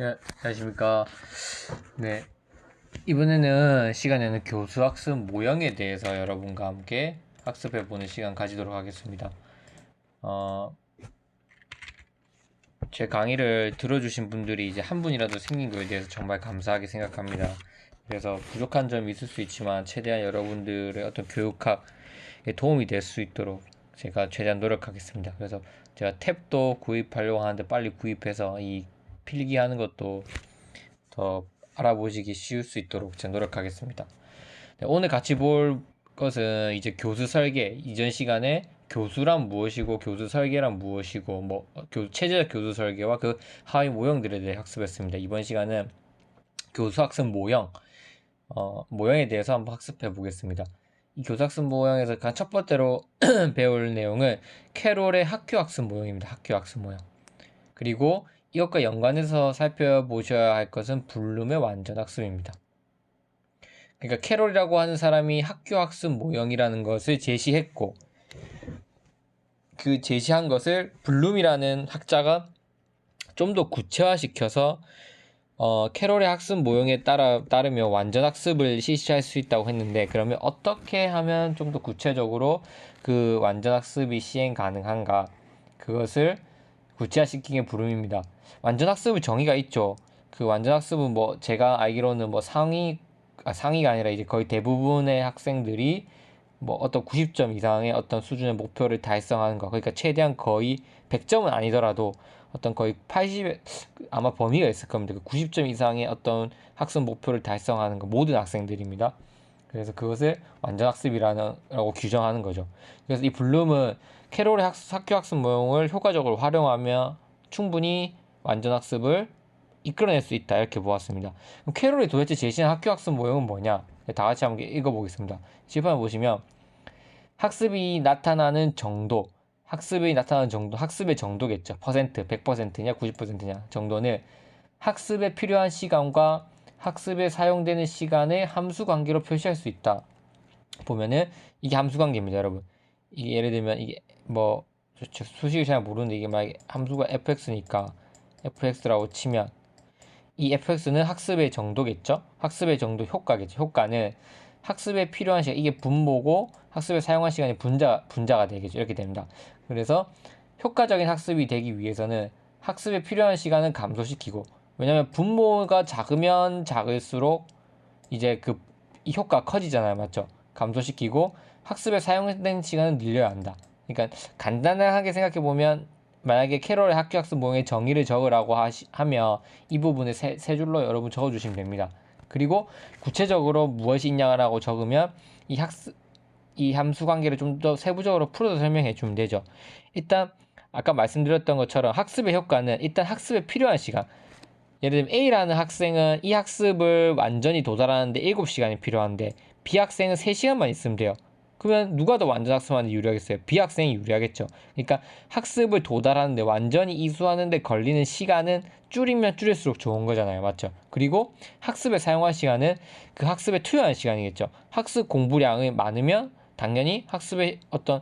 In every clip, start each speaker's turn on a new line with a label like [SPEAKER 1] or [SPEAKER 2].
[SPEAKER 1] 안녕하십니까. 네. 이번에는 시간에는 교수 학습 모형에 대해서 여러분과 함께 학습해보는 시간 가지도록 하겠습니다. 제 강의를 들어주신 분들이 이제 한 분이라도 생긴 거에 대해서 정말 감사하게 생각합니다. 그래서 부족한 점이 있을 수 있지만 최대한 여러분들의 어떤 교육학에 도움이 될 수 있도록 제가 최대한 노력하겠습니다. 그래서 제가 탭도 구입하려고 하는데 빨리 구입해서 이 필기하는 것도 더 알아보시기 쉬울 수 있도록 제가 노력하겠습니다. 네, 오늘 같이 볼 것은 이제 교수 설계, 이전 시간에 교수란 무엇이고 교수 설계란 무엇이고 체제적 교수 설계와 그 하위 모형들에 대해 학습했습니다. 이번 시간은 교수 학습 모형, 모형에 대해서 한번 학습해 보겠습니다. 이 교수 학습 모형에서 가장 첫 번째로 배울 내용은 캐롤의 학교 학습 모형입니다. 학교 학습 모형. 그리고 이것과 연관해서 살펴보셔야 할 것은 블룸의 완전 학습입니다. 그러니까 캐롤이라고 하는 사람이 학교 학습 모형이라는 것을 제시했고, 그 제시한 것을 블룸이라는 학자가 좀 더 구체화시켜서 캐롤의 학습 모형에 따르며 완전 학습을 실시할 수 있다고 했는데, 그러면 어떻게 하면 좀 더 구체적으로 그 완전 학습이 시행 가능한가, 그것을 구체화시킨 게 블룸입니다. 완전 학습의 정의가 있죠. 그 완전 학습은 제가 알기로는 상위가 아니라 이제 거의 대부분의 학생들이 어떤 90점 이상의 어떤 수준의 목표를 달성하는 거. 그러니까 최대한 거의 100점은 아니더라도 어떤 거의 80, 아마 범위가 있을 겁니다. 90점 이상의 어떤 학습 목표를 달성하는 거. 모든 학생들입니다. 그래서 그것을 완전 학습이라고 규정하는 거죠. 그래서 이 블룸은 캐롤의 학교 학습 모형을 효과적으로 활용하며 충분히 완전 학습을 이끌어낼 수 있다, 이렇게 보았습니다. 그럼 캐롤이 도대체 제시한 학교 학습 모형은 뭐냐? 다 같이 한번 읽어보겠습니다. 칠판을 보시면 학습이 나타나는 정도, 학습의 정도겠죠. 퍼센트, 100%냐 90%냐 정도는 학습에 필요한 시간과 학습에 사용되는 시간의 함수 관계로 표시할 수 있다. 보면은 이게 함수 관계입니다, 여러분. 이게 예를 들면 이게 수식을 잘 모르는데 이게 막 함수가 fx니까 fx라고 치면 이 fx는 학습의 정도겠죠. 학습의 정도 효과겠죠. 효과는 학습에 필요한 시간, 이게 분모고 학습에 사용한 시간이 분자가 되겠죠. 이렇게 됩니다. 그래서 효과적인 학습이 되기 위해서는 학습에 필요한 시간은 감소시키고, 왜냐면 분모가 작으면 작을수록 이제 이 효과가 커지잖아요. 맞죠? 감소시키고 학습에 사용된 시간은 늘려야 한다. 그러니까 간단하게 생각해 보면, 만약에 캐롤의 학교 학습 모형의 정의를 적으라고 하면 이 부분을 세 줄로 여러분 적어주시면 됩니다. 그리고 구체적으로 무엇이 있냐라고 적으면 이 함수 관계를 좀 더 세부적으로 풀어서 설명해 주면 되죠. 일단 아까 말씀드렸던 것처럼 학습의 효과는 일단 학습에 필요한 시간. 예를 들면 A라는 학생은 이 학습을 완전히 도달하는데 7시간이 필요한데 B 학생은 3시간만 있으면 돼요. 그러면 누가 더 완전 학습하는데 유리하겠어요? B 학생이 유리하겠죠. 그러니까 학습을 도달하는데, 완전히 이수하는데 걸리는 시간은 줄이면 줄일수록 좋은 거잖아요. 맞죠? 그리고 학습에 사용할 시간은 그 학습에 투여하는 시간이겠죠. 학습 공부량이 많으면 당연히 학습의 어떤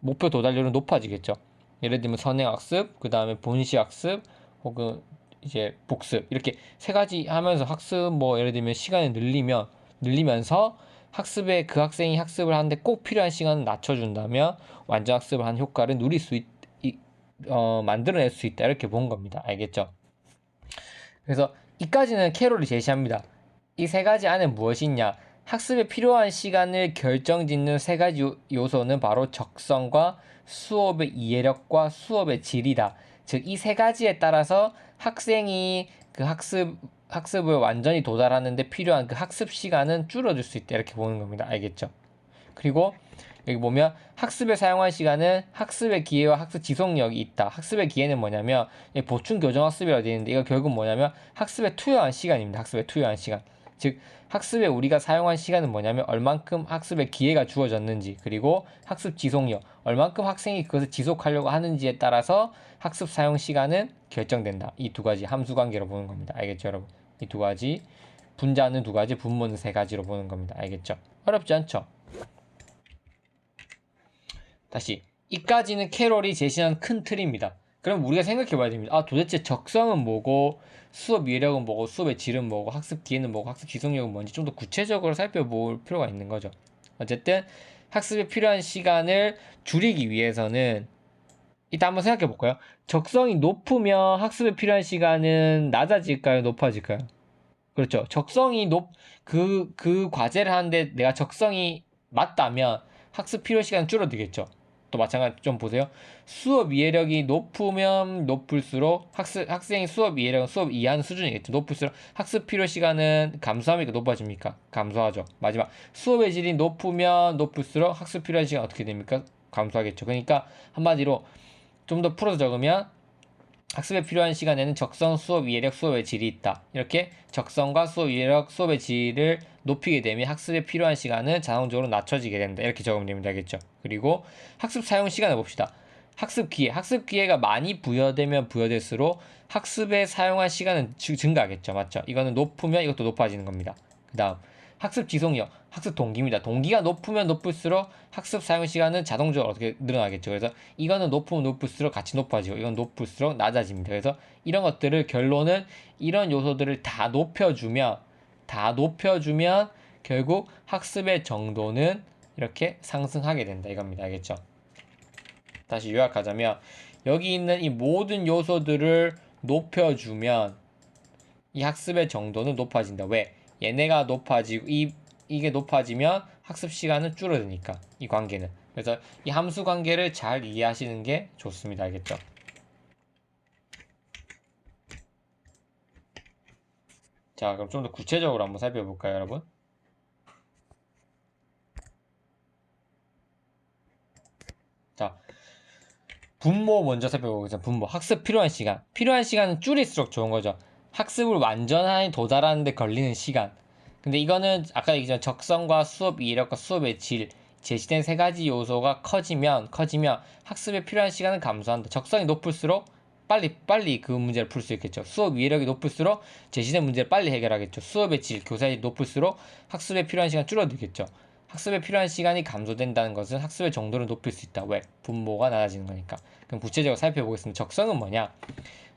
[SPEAKER 1] 목표 도달률은 높아지겠죠. 예를 들면 선행학습, 그 다음에 본시학습, 혹은 이제 복습, 이렇게 세 가지 하면서 학습 예를 들면 시간을 늘리면서 학습에 그 학생이 학습을 하는데 꼭 필요한 시간을 낮춰준다면 완전 학습을 한 효과를 만들어낼 수 있다, 이렇게 본 겁니다. 알겠죠? 그래서 이까지는 캐롤이 제시합니다. 이 세 가지 안에 무엇이 있냐? 학습에 필요한 시간을 결정짓는 세 가지 요소는 바로 적성과 수업의 이해력과 수업의 질이다. 즉, 이 세 가지에 따라서 학생이 그 학습을 완전히 도달하는데 필요한 그 학습 시간은 줄어들 수 있다, 이렇게 보는 겁니다. 알겠죠? 그리고 여기 보면 학습에 사용할 시간은 학습의 기회와 학습 지속력이 있다. 학습의 기회는 뭐냐면 보충 교정 학습이라고 되어 있는데, 이거 결국 뭐냐면 학습에 투여한 시간입니다. 학습에 투여한 시간. 즉, 학습에 우리가 사용한 시간은 뭐냐면 얼만큼 학습의 기회가 주어졌는지, 그리고 학습 지속력, 얼만큼 학생이 그것을 지속하려고 하는지에 따라서 학습 사용 시간은 결정된다. 이 두 가지 함수 관계로 보는 겁니다. 알겠죠, 여러분? 이 두 가지, 분자는 두 가지, 분모는 세 가지로 보는 겁니다. 알겠죠? 어렵지 않죠? 다시, 이까지는 캐롤이 제시한 큰 틀입니다. 그럼 우리가 생각해 봐야 됩니다. 아, 도대체 적성은 뭐고, 수업 이해력은 뭐고, 수업의 질은 뭐고, 학습 기회는 뭐고, 학습 지속력은 뭔지 좀 더 구체적으로 살펴볼 필요가 있는 거죠. 어쨌든 학습에 필요한 시간을 줄이기 위해서는 이따 한번 생각해 볼까요? 적성이 높으면 학습에 필요한 시간은 낮아질까요? 높아질까요? 그렇죠. 그 과제를 하는데 내가 적성이 맞다면 학습 필요 시간 줄어들겠죠. 또 마찬가지 좀 보세요. 수업 이해력이 높으면 높을수록 학생이 수업 이해력은 수업 이해하는 수준이겠죠. 높을수록 학습 필요 시간은 감소합니까? 높아집니까? 감소하죠. 마지막 수업의 질이 높으면 높을수록 학습 필요한 시간 어떻게 됩니까? 감소하겠죠. 그러니까 한마디로 좀 더 풀어서 적으면 학습에 필요한 시간에는 적성, 수업 이해력, 수업의 질이 있다. 이렇게 적성과 수업 이해력, 수업의 질을 높이게 되면 학습에 필요한 시간은 자동적으로 낮춰지게 된다. 이렇게 적으면 됩니다. 알겠죠? 그리고 학습 사용 시간을 봅시다. 학습 기회가 많이 부여되면 부여될수록 학습에 사용할 시간은 증가하겠죠. 맞죠? 이거는 높으면 이것도 높아지는 겁니다. 그 다음, 학습 지속력, 학습 동기입니다. 동기가 높으면 높을수록 학습 사용 시간은 자동적으로 어떻게 늘어나겠죠. 그래서 이거는 높으면 높을수록 같이 높아지고 이건 높을수록 낮아집니다. 그래서 이런 것들을 결론은 이런 요소들을 다 높여주면 결국 학습의 정도는 이렇게 상승하게 된다 이겁니다. 알겠죠? 다시 요약하자면 여기 있는 이 모든 요소들을 높여주면 이 학습의 정도는 높아진다. 왜? 얘네가 높아지고 이게 높아지면 학습 시간은 줄어드니까 이 관계는. 그래서 이 함수 관계를 잘 이해하시는 게 좋습니다. 알겠죠? 자, 그럼 좀 더 구체적으로 한번 살펴볼까요, 여러분? 자, 분모 먼저 살펴보겠습니다. 분모. 학습 필요한 시간. 필요한 시간은 줄일수록 좋은 거죠. 학습을 완전히 도달하는데 걸리는 시간. 근데 이거는 아까 얘기했지만 적성과 수업 이해력과 수업의 질, 제시된 세 가지 요소가 커지면 학습에 필요한 시간은 감소한다. 적성이 높을수록 빨리 그 문제를 풀 수 있겠죠. 수업 이해력이 높을수록 제시된 문제를 빨리 해결하겠죠. 수업의 질, 교사의 높을수록 학습에 필요한 시간 줄어들겠죠. 학습에 필요한 시간이 감소된다는 것은 학습의 정도를 높일 수 있다. 왜? 분모가 낮아지는 거니까. 그럼 구체적으로 살펴보겠습니다. 적성은 뭐냐?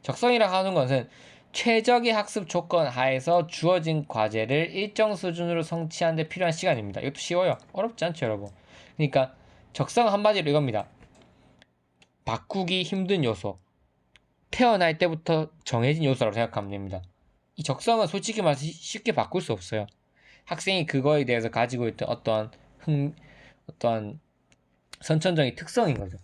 [SPEAKER 1] 적성이라 하는 것은 최적의 학습 조건 하에서 주어진 과제를 일정 수준으로 성취하는 데 필요한 시간입니다. 이것도 쉬워요. 어렵지 않죠, 여러분. 그러니까 적성은 한마디로 이겁니다. 바꾸기 힘든 요소. 태어날 때부터 정해진 요소라고 생각하면 됩니다. 이 적성은 솔직히 말해서 쉽게 바꿀 수 없어요. 학생이 그거에 대해서 가지고 있던 어떠한 선천적인 특성인 거죠.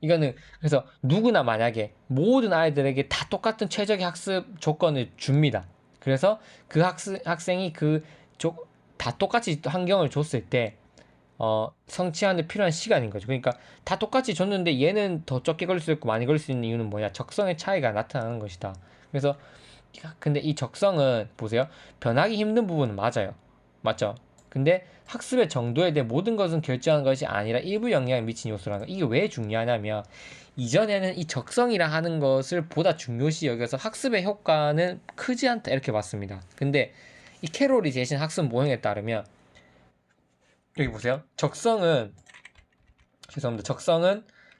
[SPEAKER 1] 이거는 그래서 누구나 만약에 모든 아이들에게 다 똑같은 최적의 학습 조건을 줍니다. 그래서 그 학생이 다 똑같이 환경을 줬을 때 성취하는 데 필요한 시간인 거죠. 그러니까 다 똑같이 줬는데 얘는 더 적게 걸릴 수 있고 많이 걸릴 수 있는 이유는 뭐냐? 적성의 차이가 나타나는 것이다. 그래서 근데 이 적성은 보세요. 변하기 힘든 부분은 맞아요. 맞죠? 근데 학습의 정도에 대해 모든 것은 결정하는 것이 아니라 일부 영향을 미치는 요소라는 거. 이게 왜 중요하냐면 이전에는 이 적성이라 하는 것을 보다 중요시 여겨서 학습의 효과는 크지 않다 이렇게 봤습니다. 근데 이 캐롤이 제시한 학습 모형에 따르면 여기 보세요. 적성은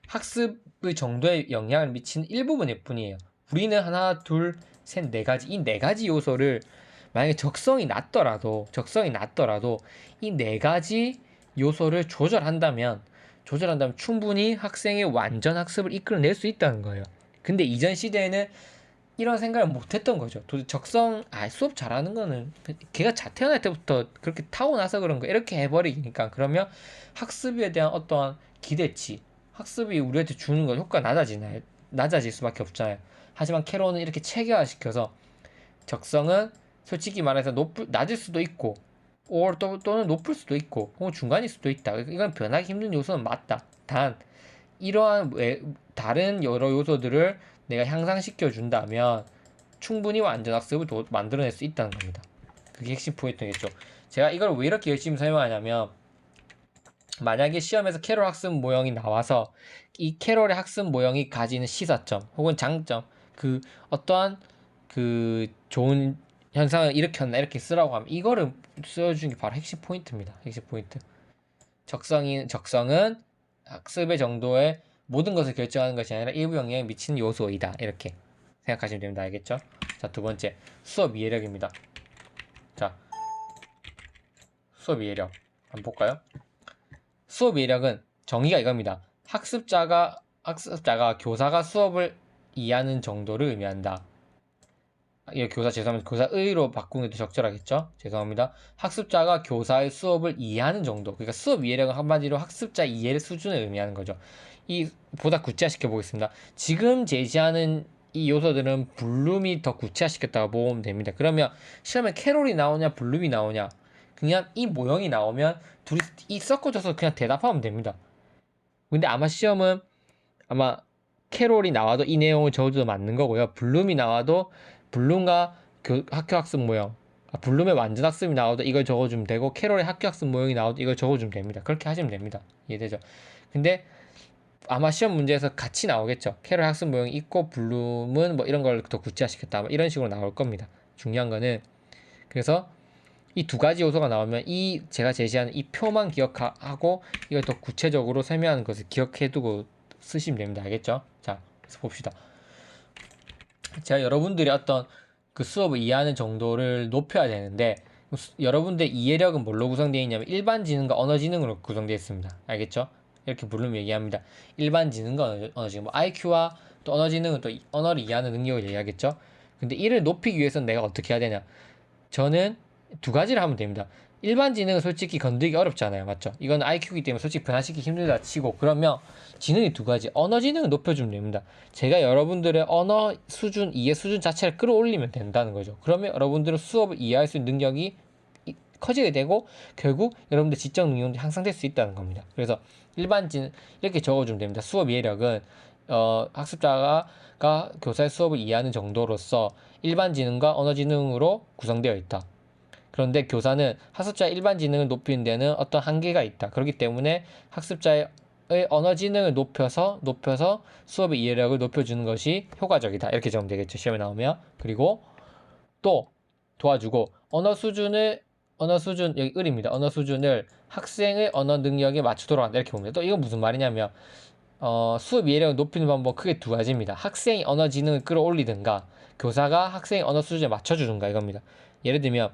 [SPEAKER 1] 학습의 정도에 영향을 미치는 일부분일 뿐이에요. 우리는 하나, 둘, 셋, 네 가지 이 네 가지 요소를 만약에 적성이 낮더라도 이 네 가지 요소를 조절한다면 충분히 학생의 완전 학습을 이끌어낼 수 있다는 거예요. 근데 이전 시대에는 이런 생각을 못했던 거죠. 도대체 수업 잘하는 거는 걔가 태어날 때부터 그렇게 타고나서 그런 거 이렇게 해버리니까 그러면 학습에 대한 어떠한 기대치, 학습이 우리한테 주는 건 효과가 낮아질 수밖에 없잖아요. 하지만 캐론은 이렇게 체계화시켜서 적성은 솔직히 말해서 낮을 수도 있고, 또는 높을 수도 있고, 혹은 중간일 수도 있다. 이건 변하기 힘든 요소는 맞다. 단, 이러한 다른 여러 요소들을 내가 향상시켜 준다면 충분히 완전 학습을 만들어낼 수 있다는 겁니다. 그게 핵심 포인트겠죠. 제가 이걸 왜 이렇게 열심히 설명하냐면 만약에 시험에서 캐롤 학습 모형이 나와서 이 캐롤의 학습 모형이 가지는 시사점 혹은 장점 어떠한 좋은 현상을 일으켰나 이렇게 쓰라고 하면 이거를 써주는 게 바로 핵심 포인트입니다. 핵심 포인트. 적성은 학습의 정도에 모든 것을 결정하는 것이 아니라 일부 영향을 미치는 요소이다. 이렇게 생각하시면 됩니다. 알겠죠? 자, 두 번째 수업 이해력입니다. 자, 수업 이해력 한번 볼까요? 수업 이해력은 정의가 이겁니다. 학습자가 교사가 수업을 이해하는 정도를 의미한다. 이 교사 죄송합니다. 교사의로 바꾸는 게 더 적절하겠죠? 죄송합니다. 학습자가 교사의 수업을 이해하는 정도. 그러니까 수업 이해력은 한마디로 학습자 이해 수준을 의미하는 거죠. 이 보다 구체화시켜 보겠습니다. 지금 제시하는 이 요소들은 블룸이 더 구체화시켰다고 보면 됩니다. 그러면 시험에 캐롤이 나오냐 블룸이 나오냐 그냥 이 모형이 나오면 둘이 이 섞어져서 그냥 대답하면 됩니다. 근데 아마 시험은 아마 캐롤이 나와도 이 내용을 적어도 맞는 거고요. 블룸이 나와도 블룸과 학교 학습 모형, 블룸의 완전 학습이 나와도 이걸 적어주면 되고 캐롤의 학교 학습 모형이 나와도 이걸 적어주면 됩니다. 그렇게 하시면 됩니다. 이해되죠? 근데 아마 시험 문제에서 같이 나오겠죠. 캐롤 학습 모형이 있고 블룸은 뭐 이런 걸 더 구체화시켰다. 아마 이런 식으로 나올 겁니다. 중요한 거는 그래서 이 두 가지 요소가 나오면 이 제가 제시하는 이 표만 기억하고 이걸 더 구체적으로 설명하는 것을 기억해두고 쓰시면 됩니다. 알겠죠? 자, 그래서 봅시다. 제가 여러분들이 어떤 그 수업을 이해하는 정도를 높여야 되는데 여러분들 이해력은 뭘로 구성되어 있냐면 일반 지능과 언어 지능으로 구성되어 있습니다. 알겠죠? 이렇게 부르면 얘기합니다. 일반 지능과 언어 지능, 뭐 IQ와 또 언어 지능은 또 언어를 이해하는 능력을 얘기하겠죠? 근데 이를 높이기 위해서는 내가 어떻게 해야 되냐? 저는 두 가지를 하면 됩니다. 일반 지능은 솔직히 건드리기 어렵잖아요. 맞죠? 이건 IQ이기 때문에 솔직히 변화시키기 힘들다 치고 그러면 지능이 두 가지. 언어 지능을 높여주면 됩니다. 제가 여러분들의 언어 수준, 이해 수준 자체를 끌어올리면 된다는 거죠. 그러면 여러분들은 수업을 이해할 수 있는 능력이 커지게 되고 결국 여러분들 지적 능력도 향상될 수 있다는 겁니다. 그래서 일반 지능 이렇게 적어주면 됩니다. 수업 이해력은 학습자가 교사의 수업을 이해하는 정도로서 일반 지능과 언어 지능으로 구성되어 있다. 그런데 교사는 학습자의 일반 지능을 높이는 데는 어떤 한계가 있다. 그렇기 때문에 학습자의 언어 지능을 높여서 수업의 이해력을 높여주는 것이 효과적이다. 이렇게 적으면 되겠죠. 시험에 나오면. 그리고 또 도와주고 언어 수준 여기 을입니다. 언어 수준을 학생의 언어 능력에 맞추도록 한다. 이렇게 봅니다. 또 이건 무슨 말이냐면 수업 이해력을 높이는 방법 크게 두 가지입니다. 학생이 언어 지능을 끌어올리든가 교사가 학생의 언어 수준에 맞춰주든가 이겁니다. 예를 들면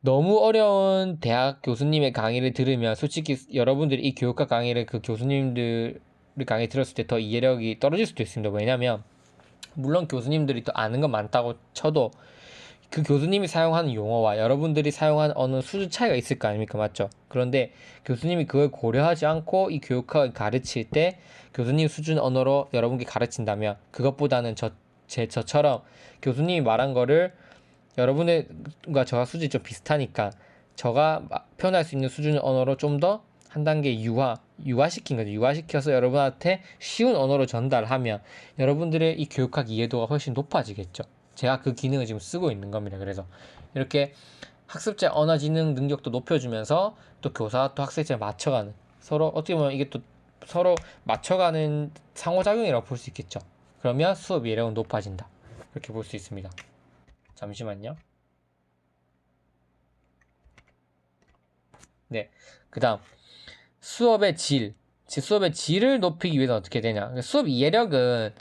[SPEAKER 1] 너무 어려운 대학 교수님의 강의를 들으면 솔직히 여러분들이 이 교육학 강의를 그 교수님들 강의 들었을 때 더 이해력이 떨어질 수도 있습니다. 왜냐면 물론 교수님들이 더 아는 건 많다고 쳐도 그 교수님이 사용하는 용어와 여러분들이 사용하는 어느 수준 차이가 있을 거 아닙니까? 맞죠? 그런데 교수님이 그걸 고려하지 않고 이 교육학을 가르칠 때 교수님 수준 언어로 여러분께 가르친다면 그것보다는 저처럼 교수님이 말한 거를 여러분과 저와 수준이 좀 비슷하니까 저가 표현할 수 있는 수준 언어로 좀 더 한 단계 유화시킨 거죠. 유화시켜서 여러분한테 쉬운 언어로 전달하면 여러분들의 이 교육학 이해도가 훨씬 높아지겠죠. 제가 그 기능을 지금 쓰고 있는 겁니다. 그래서 이렇게 학습자 언어 지능 능력도 높여주면서 또 교사와 또 학생을 맞춰가는 서로 어떻게 보면 이게 또 서로 맞춰가는 상호작용이라고 볼 수 있겠죠. 그러면 수업 이해력은 높아진다. 그렇게 볼 수 있습니다. 잠시만요. 네, 그 다음 수업의 질을 높이기 위해서 어떻게 되냐? 수업의 이해력은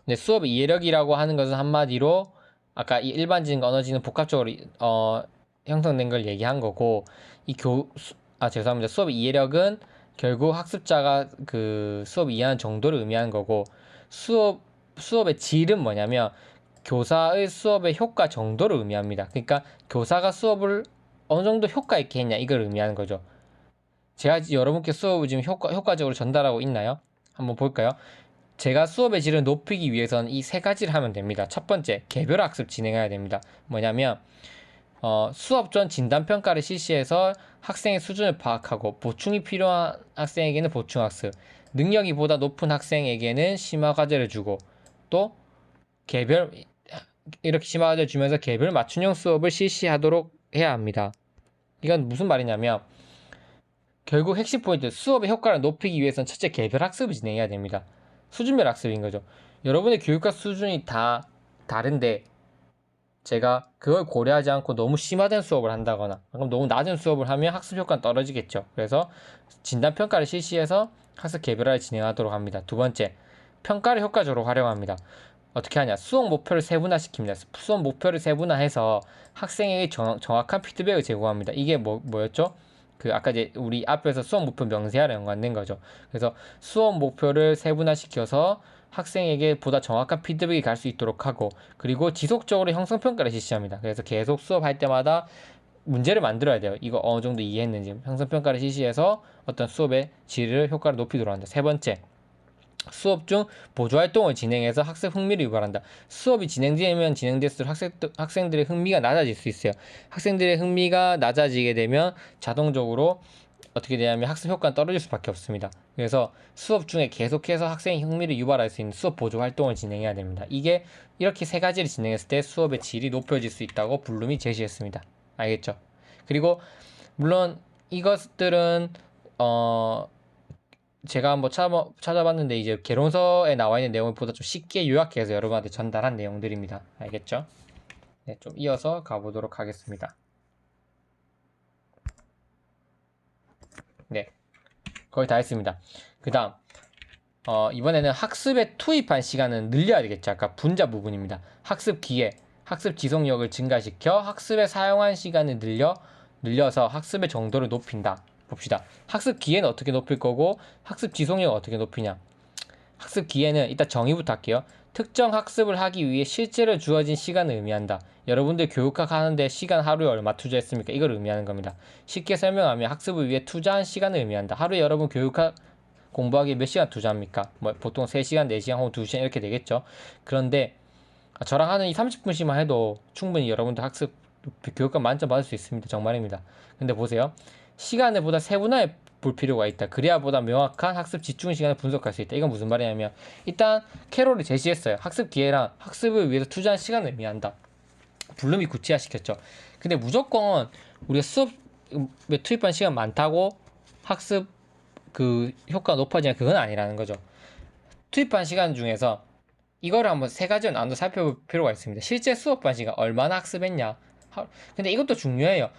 [SPEAKER 1] 네, 수업의 이해력이라고 하는 것은 한마디로 아까 이 일반적인 언어지는 복합적으로 형성된 걸 얘기한 거고 죄송합니다. 수업의 이해력은 결국 학습자가 그 수업 이해하는 정도를 의미하는 거고 수업의 질은 뭐냐면 교사의 수업의 효과 정도를 의미합니다. 그러니까 교사가 수업을 어느 정도 효과 있게 했냐 이걸 의미하는 거죠. 제가 여러분께 수업을 지금 효과적으로 전달하고 있나요? 한번 볼까요? 제가 수업의 질을 높이기 위해서는 이 세 가지를 하면 됩니다. 첫 번째, 개별 학습 진행해야 됩니다. 뭐냐면 수업 전 진단평가를 실시해서 학생의 수준을 파악하고 보충이 필요한 학생에게는 보충학습, 능력이 보다 높은 학생에게는 심화과제를 주고 또 이렇게 심화과제를 주면서 개별 맞춤형 수업을 실시하도록 해야 합니다. 이건 무슨 말이냐면 결국 핵심 포인트 수업의 효과를 높이기 위해서는 첫째 개별 학습을 진행해야 됩니다. 수준별 학습인 거죠. 여러분의 교육학 수준이 다 다른데 제가 그걸 고려하지 않고 너무 심화된 수업을 한다거나 그럼 너무 낮은 수업을 하면 학습 효과는 떨어지겠죠. 그래서 진단평가를 실시해서 학습 개별화를 진행하도록 합니다. 두 번째, 평가를 효과적으로 활용합니다. 어떻게 하냐? 수업 목표를 세분화시킵니다. 수업 목표를 세분화해서 학생에게 정확한 피드백을 제공합니다. 이게 뭐였죠? 그 아까 이제 우리 앞에서 수업 목표 명세화랑 연관된 거죠. 그래서 수업 목표를 세분화시켜서 학생에게 보다 정확한 피드백이 갈 수 있도록 하고, 그리고 지속적으로 형성평가를 실시합니다. 그래서 계속 수업할 때마다 문제를 만들어야 돼요. 이거 어느 정도 이해했는지 형성평가를 실시해서 어떤 수업의 질을 효과를 높이도록 한다. 세 번째, 수업 중 보조활동을 진행해서 학습 흥미를 유발한다. 수업이 진행되면 진행될수록 학생들의 흥미가 낮아질 수 있어요. 학생들의 흥미가 낮아지게 되면 자동적으로 어떻게 되냐면 학습 효과는 떨어질 수밖에 없습니다. 그래서 수업 중에 계속해서 학생의 흥미를 유발할 수 있는 수업 보조 활동을 진행해야 됩니다. 이게 이렇게 세 가지를 진행했을 때 수업의 질이 높여질 수 있다고 블룸이 제시했습니다. 알겠죠? 그리고 물론 이것들은 제가 한번 찾아봤는데 이제 개론서에 나와 있는 내용보다 좀 쉽게 요약해서 여러분한테 전달한 내용들입니다. 알겠죠? 네, 좀 이어서 가보도록 하겠습니다. 네, 거의 다 했습니다. 그 다음 이번에는 학습에 투입한 시간은 늘려야 되겠죠. 아까 분자 부분입니다. 학습 기회, 학습 지속력을 증가시켜 학습에 사용한 시간을 늘려서 학습의 정도를 높인다. 봅시다. 학습 기회는 어떻게 높일 거고 학습 지속력은 어떻게 높이냐. 학습 기회는 이따 정의부터 할게요. 특정 학습을 하기 위해 실제로 주어진 시간을 의미한다. 여러분들 교육학 하는데 시간 하루에 얼마 투자했습니까? 이걸 의미하는 겁니다. 쉽게 설명하면 학습을 위해 투자한 시간을 의미한다. 하루에 여러분 교육학 공부하기 몇 시간 투자합니까? 뭐 보통 3시간, 4시간 혹은 2시간 이렇게 되겠죠. 그런데 저랑 하는 이 30분씩만 해도 충분히 여러분들 학습 교육감 만점 받을 수 있습니다. 정말입니다. 근데 보세요. 시간을 보다 세분화해 볼 필요가 있다. 그래야 보다 명확한 학습 집중 시간을 분석할 수 있다. 이건 무슨 말이냐면 일단 캐롤이 제시했어요. 학습 기회랑 학습을 위해서 투자한 시간을 의미한다. 블룸이 구체화시켰죠. 근데 무조건 우리가 수업에 투입한 시간 많다고 학습 그 효과가 높아지냐 그건 아니라는 거죠. 투입한 시간 중에서 이거를 한번 세 가지로 나눠 살펴볼 필요가 있습니다. 실제 수업반 시간 얼마나 학습했냐. 근데 이것도 중요해요.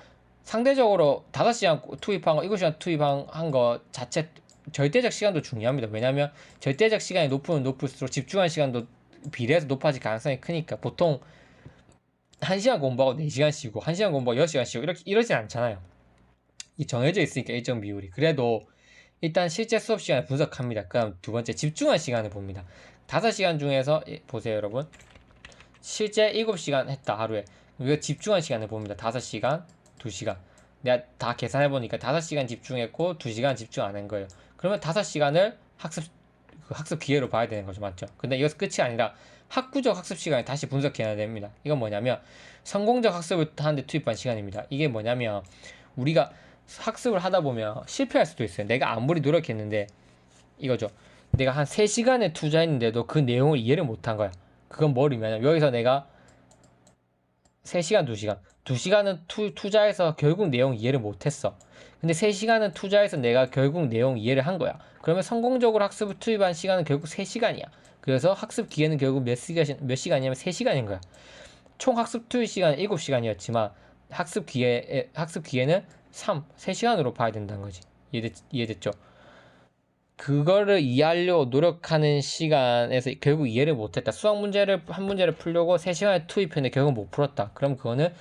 [SPEAKER 1] 상대적으로 5시간 투입한 거, 7시간 투입한 거 자체 절대적 시간도 중요합니다. 왜냐하면 절대적 시간이 높으면 높을수록 집중한 시간도 비례해서 높아질 가능성이 크니까 보통 1시간 공부하고 4시간 쉬고 1시간 공부하고 6시간 쉬고 이러진 않잖아요. 이 정해져 있으니까 일정 비율이. 그래도 일단 실제 수업 시간을 분석합니다. 그다음 두 번째 집중한 시간을 봅니다. 5시간 중에서 보세요 여러분. 실제 7시간 했다 하루에. 우리가 집중한 시간을 봅니다. 5시간, 2시간. 내가 다 계산해보니까 5시간 집중했고 2시간 집중 안 한 거예요. 그러면 5시간을 학습 기회로 봐야 되는 거죠. 맞죠? 근데 이것은 끝이 아니라 학구적 학습 시간을 다시 분석해야 됩니다. 이건 뭐냐면 성공적 학습을 하는데 투입한 시간입니다. 이게 뭐냐면 우리가 학습을 하다 보면 실패할 수도 있어요. 내가 아무리 노력했는데 이거죠. 내가 한 3시간을 투자했는데도 그 내용을 이해를 못한 거야. 그건 뭘 의미하냐면 여기서 내가 3시간, 2시간 2시간은 투자해서 결국 내용 이해를 못했어. 근데 3시간은 투자해서 내가 결국 내용 이해를 한 거야. 그러면 성공적으로 학습을 투입한 시간은 결국 3시간이야. 그래서 학습 기회는 결국 몇 시간이냐면 3시간인 거야. 총 학습 투입 시간은 7시간이었지만 학습 기회는 3시간으로 봐야 된다는 거지. 이해됐죠? 그거를 이해하려고 노력하는 시간에서 결국 이해를 못했다. 수학 문제를 한 문제를 풀려고 3시간을 투입했는데 결국 못 풀었다. 그럼 그거는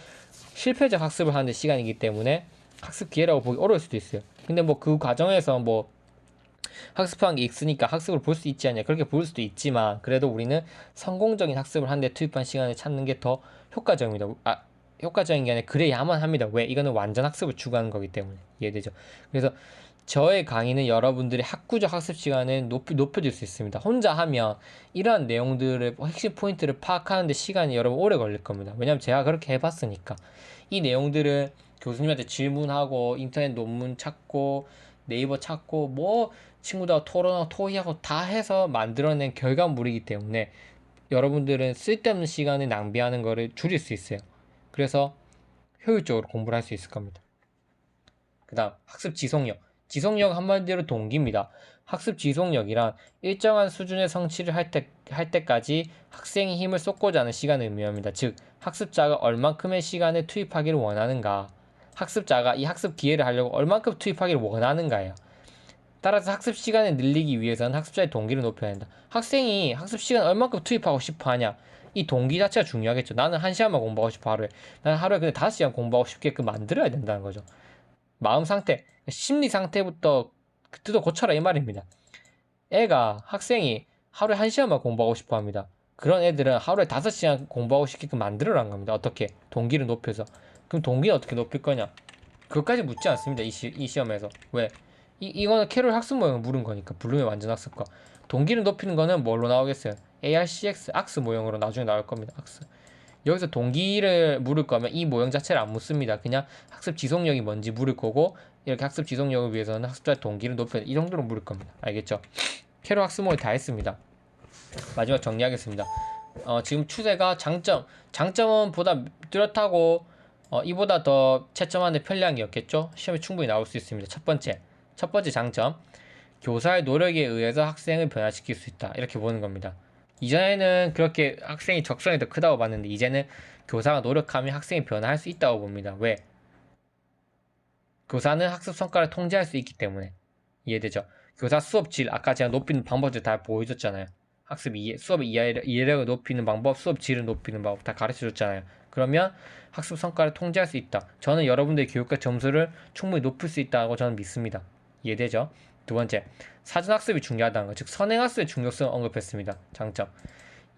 [SPEAKER 1] 실패적 학습을 하는 시간이기 때문에 학습 기회라고 보기 어려울 수도 있어요. 근데 뭐 그 과정에서 뭐 학습한 게 있으니까 학습을 볼 수 있지 않냐 그렇게 볼 수도 있지만 그래도 우리는 성공적인 학습을 하는데 투입한 시간을 찾는 게 더 효과적입니다. 효과적인 게 아니라 그래야만 합니다. 왜? 이거는 완전 학습을 추구하는 거기 때문에. 이해되죠? 그래서 저의 강의는 여러분들의 학구적 학습 시간을 높여줄 수 있습니다. 혼자 하면 이러한 내용들의 핵심 포인트를 파악하는데 시간이 여러분 오래 걸릴 겁니다. 왜냐면 제가 그렇게 해봤으니까. 이 내용들을 교수님한테 질문하고 인터넷 논문 찾고 네이버 찾고 뭐 친구들하고 토론하고 토의하고 다 해서 만들어낸 결과물이기 때문에 여러분들은 쓸데없는 시간을 낭비하는 거를 줄일 수 있어요. 그래서 효율적으로 공부를 할 수 있을 겁니다. 그 다음 학습 지속력. 지속력 한마디로 동기입니다. 학습 지속력이란 일정한 수준의 성취를 할 때까지 학생이 힘을 쏟고자 하는 시간을 의미합니다. 즉, 학습자가 얼만큼의 시간을 투입하기를 원하는가, 학습자가 이 학습 기회를 하려고 얼만큼 투입하기를 원하는가예요. 따라서 학습 시간을 늘리기 위해서는 학습자의 동기를 높여야 한다. 학생이 학습 시간 얼만큼 투입하고 싶어 하냐, 이 동기 자체가 중요하겠죠. 나는 1시간만 공부하고 싶어 하루에. 나는 하루에 근데 5시간 공부하고 싶게끔 만들어야 된다는 거죠. 마음 상태, 심리 상태부터 뜯어 고쳐라 이 말입니다. 학생이 하루에 1시간만 공부하고 싶어 합니다. 그런 애들은 하루에 5시간 공부하고 싶게끔 만들어라는 겁니다. 어떻게? 동기를 높여서. 그럼 동기는 어떻게 높일 거냐? 그것까지 묻지 않습니다. 이 시험에서. 왜? 이거는 캐롤 학습 모형을 물은 거니까. 블룸의 완전 학습과. 동기를 높이는 거는 뭘로 나오겠어요? ARCX, 악스 모형으로 나중에 나올 겁니다. 악스. 여기서 동기를 물을 거면 이 모형 자체를 안 묻습니다. 그냥 학습 지속력이 뭔지 물을 거고, 이렇게 학습 지속력을 위해서는 학습자의 동기를 높여야 이 정도로 물을 겁니다. 알겠죠? 캐롤 학습 모형 다 했습니다. 마지막 정리하겠습니다. 지금 추세가 장점은 보다 뚜렷하고 이보다 더 채점하는 편리한이었겠죠? 시험에 충분히 나올 수 있습니다. 첫 번째 장점, 교사의 노력에 의해서 학생을 변화시킬 수 있다. 이렇게 보는 겁니다. 이전에는 그렇게 학생이 적성이 더 크다고 봤는데, 이제는 교사가 노력하면 학생이 변화할 수 있다고 봅니다. 왜? 교사는 학습 성과를 통제할 수 있기 때문에. 이해되죠? 교사 수업 질, 아까 제가 높이는 방법들 다 보여줬잖아요. 수업 이해력을 높이는 방법, 수업 질을 높이는 방법 다 가르쳐줬잖아요. 그러면 학습 성과를 통제할 수 있다. 저는 여러분들의 교육과 점수를 충분히 높일 수 있다고 저는 믿습니다. 이해되죠? 두 번째, 사전학습이 중요하다는 것, 즉 선행학습의 중요성을 언급했습니다. 장점,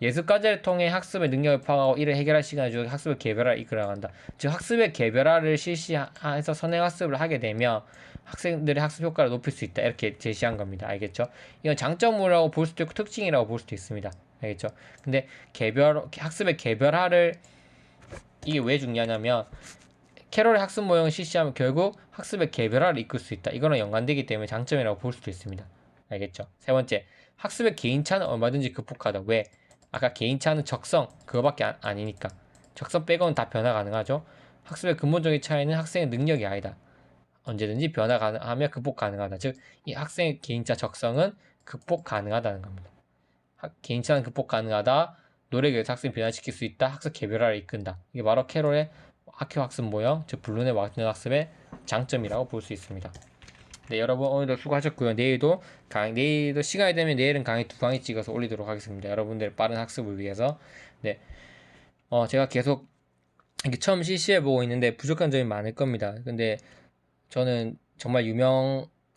[SPEAKER 1] 예습과제를 통해 학습의 능력을 파악하고 이를 해결할 시간을 주고 학습의 개별화를 이끌어간다. 즉 학습의 개별화를 실시해서 선행학습을 하게 되면 학생들의 학습 효과를 높일 수 있다. 이렇게 제시한 겁니다. 알겠죠? 이건 장점이라고 볼 수도 있고 특징이라고 볼 수도 있습니다. 알겠죠? 근데 학습의 개별화를, 이게 왜 중요하냐면 캐롤의 학습 모형을 실시하면 결국 학습의 개별화를 이끌 수 있다. 이거랑 연관되기 때문에 장점이라고 볼 수도 있습니다. 알겠죠? 세 번째, 학습의 개인차는 얼마든지 극복하다. 왜? 아까 개인차는 적성 그거밖에 아니니까. 적성 빼고는 다 변화 가능하죠. 학습의 근본적인 차이는 학생의 능력이 아니다. 언제든지 변화 가능하며 극복 가능하다. 즉, 이 학생의 개인차 적성은 극복 가능하다는 겁니다. 개인차는 극복 가능하다. 노력에 의해서 학생을 변화시킬 수 있다. 학습 개별화를 이끈다. 이게 바로 캐롤의 학교 학습 모형, 즉 블룸의 완전 학습의 장점이라고 볼 수 있습니다. 네, 여러분 오늘도 수고하셨고요. 내일도 시간이 되면 내일은 강의 2강의 찍어서 올리도록 하겠습니다. 여러분들의 빠른 학습을 위해서. 네, 제가 계속 이렇게 처음 실시해보고 있는데 부족한 점이 많을 겁니다. 근데 저는 정말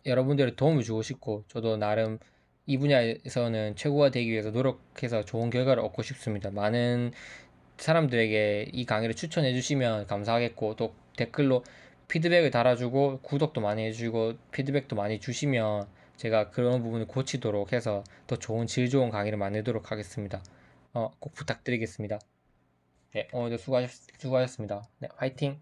[SPEAKER 1] 여러분들의 도움을 주고 싶고, 저도 나름 이 분야에서는 최고가 되기 위해서 노력해서 좋은 결과를 얻고 싶습니다. 많은 사람들에게 이 강의를 추천해 주시면 감사하겠고, 또 댓글로 피드백을 달아주고 구독도 많이 해주고 피드백도 많이 주시면 제가 그런 부분을 고치도록 해서 더 좋은 질 좋은 강의를 만들도록 하겠습니다. 꼭 부탁드리겠습니다. 네, 오늘도 수고하셨습니다. 네, 화이팅!